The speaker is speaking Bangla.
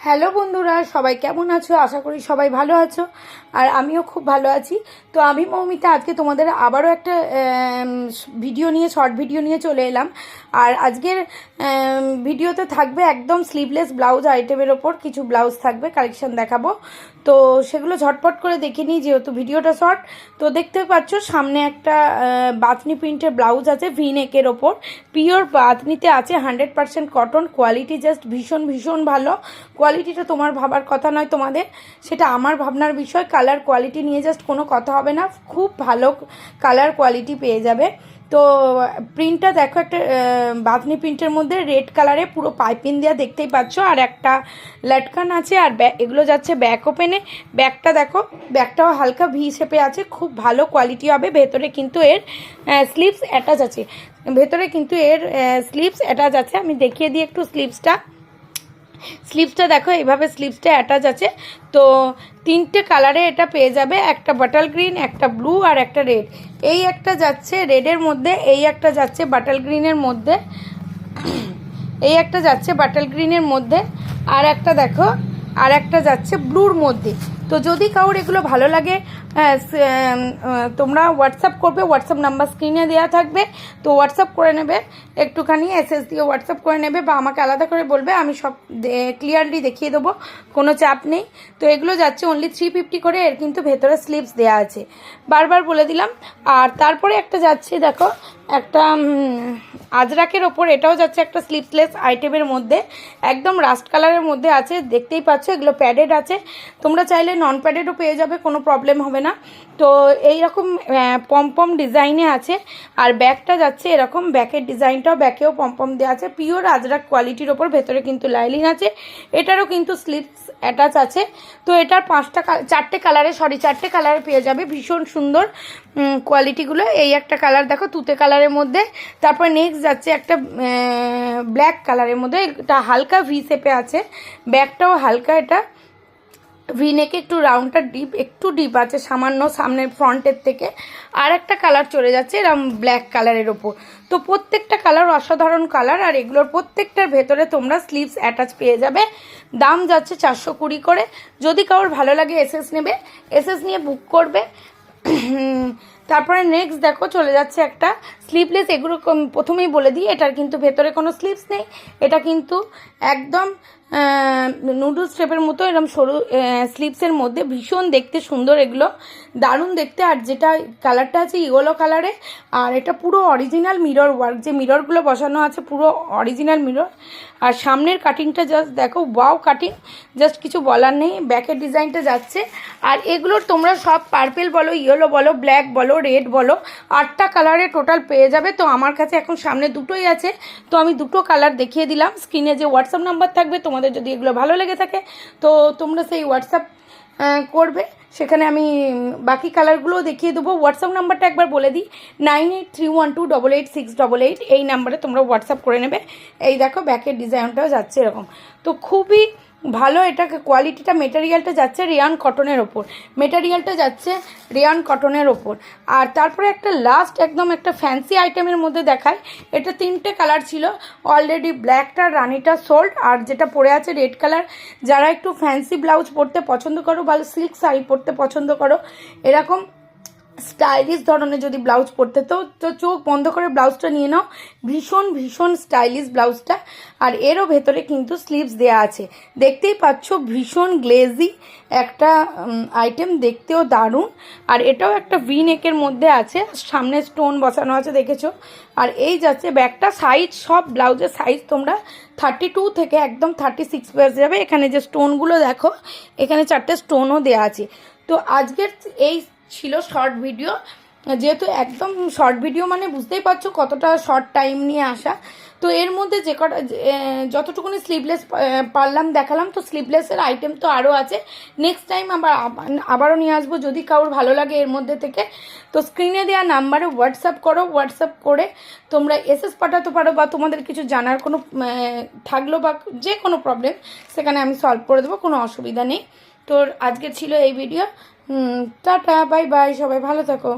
হ্যালো বন্ধুরা, সবাই কেমন আছো? আশা করি সবাই ভালো আছো, আর আমিও খুব ভালো আছি। তো আমি মৌমিতা আজকে তোমাদের আবারও একটা ভিডিও নিয়ে, শর্ট ভিডিও নিয়ে চলে এলাম। আর আজকের ভিডিওতে থাকবে একদম স্লিভলেস ব্লাউজ আইটেমের ওপর কিছু ব্লাউজ থাকবে, কালেকশন দেখাবো। তো সেগুলো ঝটপট করে দেখে নিই, যেহেতু ভিডিওটা শর্ট। তো দেখতে পাচ্ছ সামনে একটা বাতনি প্রিন্টের ব্লাউজ আছে ভি নেকের ওপর, পিওর বাতনিতে আছে, 100% কটন, কোয়ালিটি জাস্ট ভীষণ ভীষণ ভালো। কোয়ালিটিটা তোমার ভাবার কথা নয়, তোমাদের সেটা আমার ভাবনার বিষয়। কালার কোয়ালিটি নিয়ে জাস্ট কোনো কথা হবে না, খুব ভালো কালার কোয়ালিটি পেয়ে যাবে। তো প্রিন্টটা দেখো, একটা বাতনি প্রিন্টের মধ্যে রেড কালারে পুরো পাইপিং দেওয়া দেখতেই পাচ্ছ, আর একটা লটকান আছে। আর এগুলো যাচ্ছে ব্যাক ওপেনে। ব্যাকটা দেখো, ব্যাকটাও হালকা ভি শেপে আছে, খুব ভালো কোয়ালিটি হবে। ভেতরে কিন্তু এর স্লিভস অ্যাটাচ আছে, ভেতরে কিন্তু এর স্লিভস অ্যাটাচ আছে। আমি দেখিয়ে দিই একটু স্লিভসটা দেখো, এইভাবে স্লিভসটা অ্যাটাচ আছে। তো তিনটে কালারে এটা পেয়ে যাবে, একটা বাটাল গ্রিন, একটা ব্লু, আর একটা রেড। এই একটা যাচ্ছে রেডের মধ্যে, এই একটা যাচ্ছে বাটাল গ্রিনের মধ্যে, এই একটা যাচ্ছে বাটাল গ্রিনের মধ্যে, আর একটা দেখো, আর একটা যাচ্ছে ব্লুর মধ্যে। তো যদি কারোর এগুলো ভালো লাগে, তোমরা হোয়াটসঅ্যাপ করবে, হোয়াটসঅ্যাপ নাম্বার স্ক্রিনে দেওয়া থাকবে। তো হোয়াটসঅ্যাপ করে নেবে, একটুখানি এসএস দিয়ে হোয়াটসঅ্যাপ করে নেবে, বা আমাকে আলাদা করে বলবে, আমি সব ক্লিয়ারলি দেখিয়ে দেবো, কোনো চাপ নেই। তো এগুলো যাচ্ছে অনলি 350 করে। এর কিন্তু ভেতরে স্লিভস দেওয়া আছে, বারবার বলে দিলাম। আর তারপরে একটা যাচ্ছে দেখো, একটা আজরাকের ওপর, এটাও যাচ্ছে একটা স্লিভসলেস আইটেমের মধ্যে, একদম রাস্ট কালারের মধ্যে আছে, দেখতেই পাচ্ছ। এগুলো প্যাডেড আছে, তোমরা চাইলে নন প্যাডেডও পেয়ে যাবে, কোনো প্রবলেম হবে না। তো এইরকম পমপম ডিজাইনে আছে। আর ব্যাকটা যাচ্ছে এরকম, ব্যাকের ডিজাইনটাও, ব্যাকেও পমপম দেওয়া আছে, পিওর আজরাক কোয়ালিটির ওপর। ভেতরে কিন্তু লাইলিং আছে, এটারও কিন্তু স্লিভস অ্যাটাচ আছে। তো এটার চারটে কালারে পেয়ে যাবে, ভীষণ সুন্দর কোয়ালিটিগুলো। এই একটা কালার দেখো, তুতে কালারের মধ্যে। তারপর নেক্সট যাচ্ছে একটা ব্ল্যাক কালারের মধ্যে, এটা হালকা ভি শেপে আছে, ব্যাকটাও হালকা, এটা ভি নেকে একটু রাউন্ডটা একটু ডিপ আছে সামান্য, সামনের ফ্রন্টের থেকে। আর একটা কালার চলে যাচ্ছে এরকম ব্ল্যাক কালারের ওপর। তো প্রত্যেকটা কালার অসাধারণ কালার, আর এগুলোর প্রত্যেকটার ভেতরে তোমরা স্লিভস অ্যাটাচ পেয়ে যাবে। দাম যাচ্ছে 420 করে। যদি কারোর ভালো লাগে এসএস নেবে, এসএস নিয়ে বুক করবে। তারপরে নেক্সট দেখো, চলে যাচ্ছে একটা স্লিভলেস। এগুলো প্রথমেই বলে দিই, এটার কিন্তু ভেতরে কোনো স্লিভস নেই, এটা কিন্তু একদম নুডলস শেপের মতো এরকম সরু স্লিভসের মধ্যে, ভীষণ দেখতে সুন্দর, এগুলো দারুণ দেখতে। আর যেটা কালারটা আছে ইয়েলো কালারে, আর এটা পুরো অরিজিনাল মিরর ওয়ার্ক, যে মিররগুলো বসানো আছে পুরো অরিজিনাল মিরর। আর সামনের কাটিংটা জাস্ট দেখো, ওয়াও কাটিং, জাস্ট কিছু বলার নেই। ব্যাকের ডিজাইনটা যাচ্ছে। আর এগুলোর তোমরা সব পার্পেল বলো, ইয়েলো বলো, ব্ল্যাক বলো, রেড বলো, 8টা কালারে টোটাল পেয়ে যাবে। তো আমার কাছে এখন সামনে দুটোই আছে, তো আমি দুটো কালার দেখিয়ে দিলাম। স্ক্রিনে যে হোয়াটসঅ্যাপ নাম্বার থাকবে, তোমাদের যদি এগুলো ভালো লেগে থাকে তো তোমরা সেই হোয়াটসঅ্যাপ করবে, সেখানে আমি বাকি কালারগুলোও দেখিয়ে দেবো। হোয়াটসঅ্যাপ নাম্বারটা একবার বলে দিই, 9831288688। এই নাম্বারে তোমরা হোয়াটসঅ্যাপ করে নেবে। এই দেখো, ব্যাকের ডিজাইনটাও যাচ্ছে এরকম। তো খুবই ভালো, এটাকে কোয়ালিটিটা, মেটেরিয়ালটা যাচ্ছে রেয়ান কটনের ওপর, মেটেরিয়ালটা যাচ্ছে রেয়ান কটনের ওপর। আর তারপরে একটা লাস্ট একদম একটা ফ্যান্সি আইটেমের মধ্যে দেখায়। এটা 3টে কালার ছিল অলরেডি, ব্ল্যাকটা রানিটা সোল্ড, আর যেটা পরে আছে রেড কালার। যারা একটু ফ্যান্সি ব্লাউজ পরতে পছন্দ করো, বা সিল্ক শাড়ি পরতে পছন্দ করো, এরকম স্টাইলিশ ধরনের যদি ব্লাউজ পরতে, তো চোখ বন্ধ করে ব্লাউজটা নিয়ে নাও, ভীষণ ভীষণ স্টাইলিশ ব্লাউজটা। আর এরও ভেতরে কিন্তু স্লিভস দেয়া আছে, দেখতেই পাচ্ছ, ভীষণ গ্লেজি একটা আইটেম, দেখতেও দারুণ। আর এটাও একটা ভি নেকের মধ্যে আছে, সামনে স্টোন বসানো আছে, দেখেছো। আর এই যাচ্ছে ব্যাকটা, সাইজ সব ব্লাউজের সাইজ তোমরা 32 থেকে একদম 36 পেয়ে যাবে। এখানে যে স্টোনগুলো দেখো, এখানে 4টে স্টোনও দেওয়া আছে। তো আজকের এই ছিল শর্ট ভিডিও, যেহেতু একদম শর্ট ভিডিও মানে বুঝতেই পারছো কতটা শর্ট টাইম নিয়ে আসা। তো এর মধ্যে যে কটা যতটুকুনি স্লিভলেস পারলাম দেখালাম। তো স্লিভলেসের আইটেম তো আরও আছে, নেক্সট টাইম আবারও নিয়ে আসবো, যদি কারোর ভালো লাগে এর মধ্যে থেকে। তো স্ক্রিনে দেওয়া নাম্বারে হোয়াটসঅ্যাপ করো, হোয়াটসঅ্যাপ করে তোমরা এসএস পাঠাতে পারো, বা তোমাদের কিছু জানার কোনো থাকলো, বা যে কোনো প্রবলেম, সেখানে আমি সলভ করে দেবো, কোনো অসুবিধা নেই। তো আজকে ছিল এই ভিডিও। টাটা, বাই বাই, সবাই ভালো থাকো।